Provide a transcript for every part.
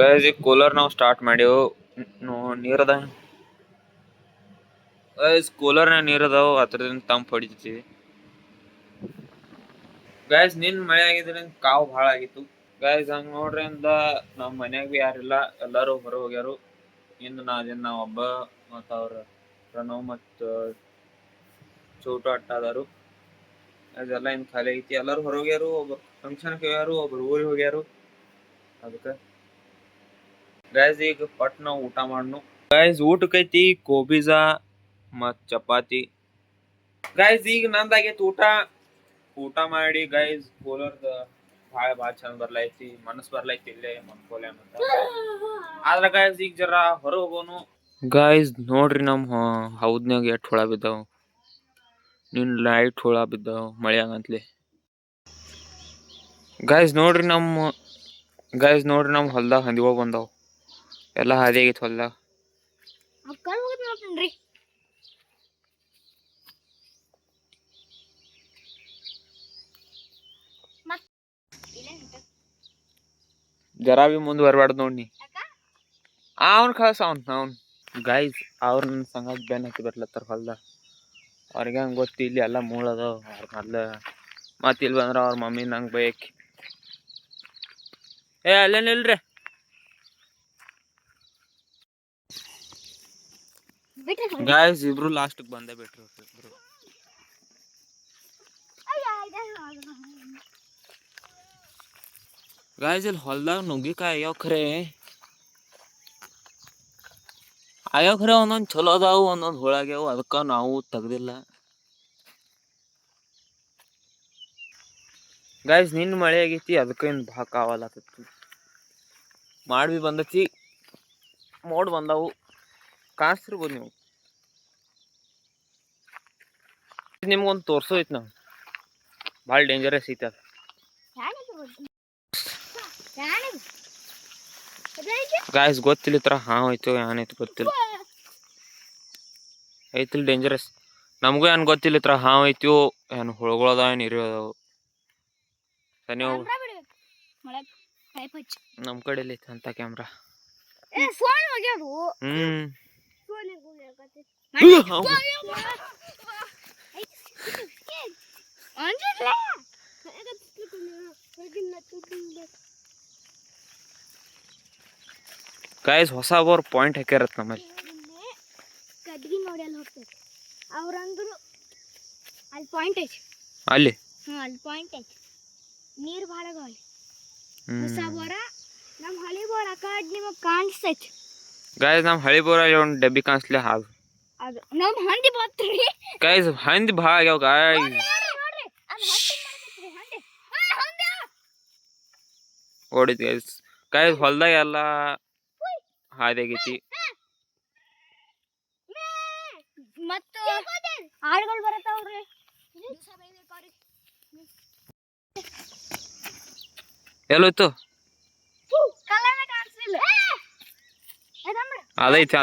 guys ಈಗ cooler ನಾವು start ಮಾಡ್ಯವು ನೀರದ guys ಕೂಲರ್ನಾಗ ನೀರ್ ಅದಾವ ಅದ್ರದಿಂದ ತಂಪ್ ಹೊಡಿತೀವಿ ಗೈಸ್ ನಿನ್ ಮಳೆ ಆಗಿದ್ರಿಂದ ಕಾವು ಭಾಳ ಆಗಿತ್ತು ಗೈಸ್ ಹಂಗ ನೋಡ್ರಿ ಅಂದ ನಮ್ ಮನ್ಯಾಗ ಬಿ ಯಾರಿಲ್ಲ ಎಲ್ಲಾರು ಹೊರ ಹೋಗ್ಯಾರು ಇಂದ ನಾವ್ ಒಬ್ಬ ಮತ್ತ ಅವ್ರ ಪ್ರಣವ್ ಮತ್ ಚೋಟು ಅಟ್ಟಾದಾರು ಅದೆಲ್ಲ ಇನ್ ಖಾಲಿ ಐತಿ ಎಲ್ಲಾರು ಹೊರ ಹೋಗ್ಯಾರು ಒಬ್ರು ಫಂಕ್ಷನ್ ಹೋಗ್ಯಾರು ಒಬ್ರು ಊರಿಗೆ ಹೋಗ್ಯಾರು ಅದಕ್ಕ ಗೈಸ್ ಈಗ ಪಟ್ ನಾವು ಊಟ ಮಾಡ್ನು ಗೈಸ್ ಊಟಕ್ಕೈತಿ ಕೋಬಿಜ ಮತ್ ಚಪಾತಿ ಗೈಸ್ ಈಗ ನಂದಾಗೈತಿ ಊಟ ಮಾಡಿ ಗೈಸ್ ಕೂಲರ್ದ ಭಾಳ ಚಂದ ಬರ್ಲೈತಿ ಮನಸ್ ಬರ್ಲೈತಿ ಇಲ್ಲೇ ಮನ್ಕೋಲೆ ಅಂತ ಆದ್ರ ಗೈಸ್ ಈಗ ಜರ ಹೊರ ಹೋಗೋನು ಗೈಸ್ ನೋಡ್ರಿ ನಮ್ ಹೌದ್ನಾಗ ಎಷ್ಟ್ ಹುಳ ಬಿದ್ದಾವ ನಿನ್ ಲೈಟ್ ಹುಳ ಬಿದ್ದಾವ ಮಳೆಯಾಗಂತ್ಲೆ ಗೈಸ್ ನೋಡ್ರಿ ನಮ್ ಹೊಲ್ದಾಗ ಹಂದಿಗಳು ಬಂದಾವ್ ಎಲ್ಲಾ ಹಾದಿ ಆಗೈತಿ ಹೊಲ್ದಾಗ ಜರಾ ಬಿ ಮುಂದ್ ಬರ್ಬಾರ್ದು ನೋಡಿ ಅವನ್ ಕಳ್ಸ ಅವ್ನ್ ಗೈಸ್ ಅವ್ರ ನನ್ ಸಂಗ ಬೆನ್ ಹತ್ತಿ ಬರ್ಲತ್ತಾರ ಹೊಲ್ದಾಗ ಅವ್ರಿಗೆ ಹಂಗ ಗೊತ್ತಿ ಇಲ್ಲಿ ಎಲ್ಲ ಮೂಳದವ್ ಅವ್ರ ಮೊದ್ಲ ಮತ್ ಇಲ್ಲಿ ಬಂದ್ರ ಅವ್ರ ಮಮ್ಮಿ ನಂಗೆ ಬೈಕ್ ಅಲ್ಲೇನಿಲ್ರಿ ಗೈಸ್ ಇಬ್ರು ಲಾಸ್ಟ್ ಬಂದೇ ಬಿಟ್ರು ಇಬ್ರು ಗೈಸ್ ಇಲ್ಲಿ ಹೊಲ್ದಾಗ ನುಗ್ಗಿಕಾಯಿ ಆಗ್ಯಾವ ಖರೆ ಒಂದೊಂದ್ ಚಲೋ ಅದಾವು ಒಂದೊಂದ್ ಹುಳಾಗ್ಯಾವು ಅದಕ್ಕ ನಾವು ತೆಗ್ದಿಲ್ಲ ಗೈಸ್ ನಿನ್ ಮಳೆ ಆಗೈತಿ ಅದಕ್ಕ ಏನ್ ಭಾಳ ಕಾವಲಾತೈತಿ ಮಾಡಿ ಬಂದೈತಿ ಮೋಡ್ ಬಂದಾವು ಕಾಣಿಸ್ತಿರ್ಬೋದು ನೀವು ನಿಮ್ಗೊಂದು ತೋರ್ಸೋಯ್ತು ನಾವು ಭಾಳ ಡೇಂಜರಸ್ ಐತಿ ಅದು ಗಾಯ್ಸ್ ಗೊತ್ತಿಲ್ಲ ಈ ಥರ ಹೋಯ್ತು ಏನಾಯ್ತು ಗೊತ್ತಿಲ್ಲ ಐತಿಲ್ ಡೇಂಜರಸ್ ನಮಗೂ ಏನು ಗೊತ್ತಿಲ್ಲ ಈ ಥರ ಐತಿವು ಏನು ಹುಳುಗಳದ ಏನು ಇರಿ ಅದಾವು ಸನಿ ಹೋಗು ನಮ್ಮ ಕಡೆಯಲ್ಲಿ ಐತೆ ಅಂತ ಕ್ಯಾಮ್ರಾ ಗೈಸ್ ಹೊಸ ಬೋರ್ ಪಾಯಿಂಟ್ ಹಾಕ್ಯಾರತ್ ನಮ್ಮಲ್ಲಿ ಕದ್ಗಿ ನೋಡಿ ಅಲ್ಲಿ ಹೋಗ್ತೈತಿ ಅವ್ರಂದ್ರು ಅಲ್ಲಿ ಪಾಯಿಂಟ್ ಐತಿ ಅಲ್ಲಿ ಅಲ್ಲಿ ಪಾಯಿಂಟ್ ಐತಿ ನೀರು ಭಾಳ ಅದಾವ ಅಲ್ಲಿ ಹೊಸ ಬೋರ ನಮ್ಮ ಹಳಿ ಬೋರ್ ಆ ಕಡೆ ನಿಮಗೆ ಕಾಣಿಸ್ತೈತಿ ಗೈಸ್ ನಮ್ಮ ಹಳಿ ಬೋರ ಒಂದು ಡಬ್ಬಿ ಕಾಣಿಸ್ಲಿ ಹಾದು ಅದು ನಮ್ಮ ಹಂದಿ ಬರ್ತೀರಿ ಗೈಸ್ ಹಂದಿ ಭಾಳ ಆಗ್ಯಾವ ಗೈಸ್ ಓಡಿದ್ ಗೈಸ್ ಹೊಲ್ದಾಗ ಎಲ್ಲ ಹಾದಿ ಆಗೈತಿ ಮತ್ತು ಆಳುಗಳು ಬರತಾವ್ರಿ ಎಲ್ಲೋಯ್ತು ಕಾಣಿಸ್ಲಿಲ್ಲ ಅದೈತಿ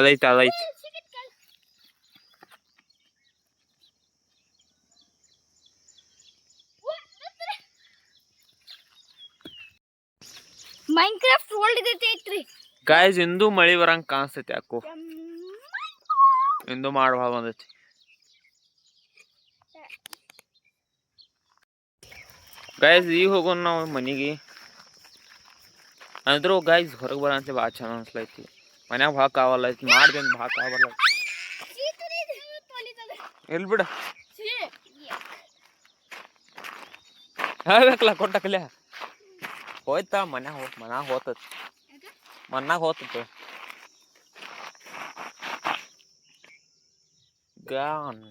ಮೈನ್ಕ್ರಾಫ್ಟ್ ವರ್ಲ್ಡ್ ಐತ್ರಿ ಗೈಸ್ ಇಂದು ಮಳಿ ಬರಂಗ ಕಾಣಿಸ್ತೈತಿ ಯಾಕೋ ಇಂದು ಮಾಡಿ ಭಾಳ ಬಂದೈತಿ ಗೈಸ್ ಈಗ ಹೋಗೋಣ ನಾವು ಮನೆಗೆ ಅಂದ್ರು ಗೈಸ್ ಹೊರಗೆ ಬರಂತ ಭಾಳ ಚಂದ ಅನ್ಸ್ಲೈತಿ ಮನ್ಯಾಗ ಭಾಳ ಕಾವಲ್ಲ ಐತಿ ಮಾಡ್ದೇನು ಭಾಳ ಕಾವಲ್ಲ ಎಲ್ಲಿ ಬಿಡ ಹೇಳ್ಬೇಕಲ್ಲ ಕೊಟ್ಟಕಲ್ಯ ಹೋಯ್ತಾ ಮನ್ಯಾಗ ಹೋತತ್ ಮನ್ನಾಗ ಹೋತತ್ ಗಾನ್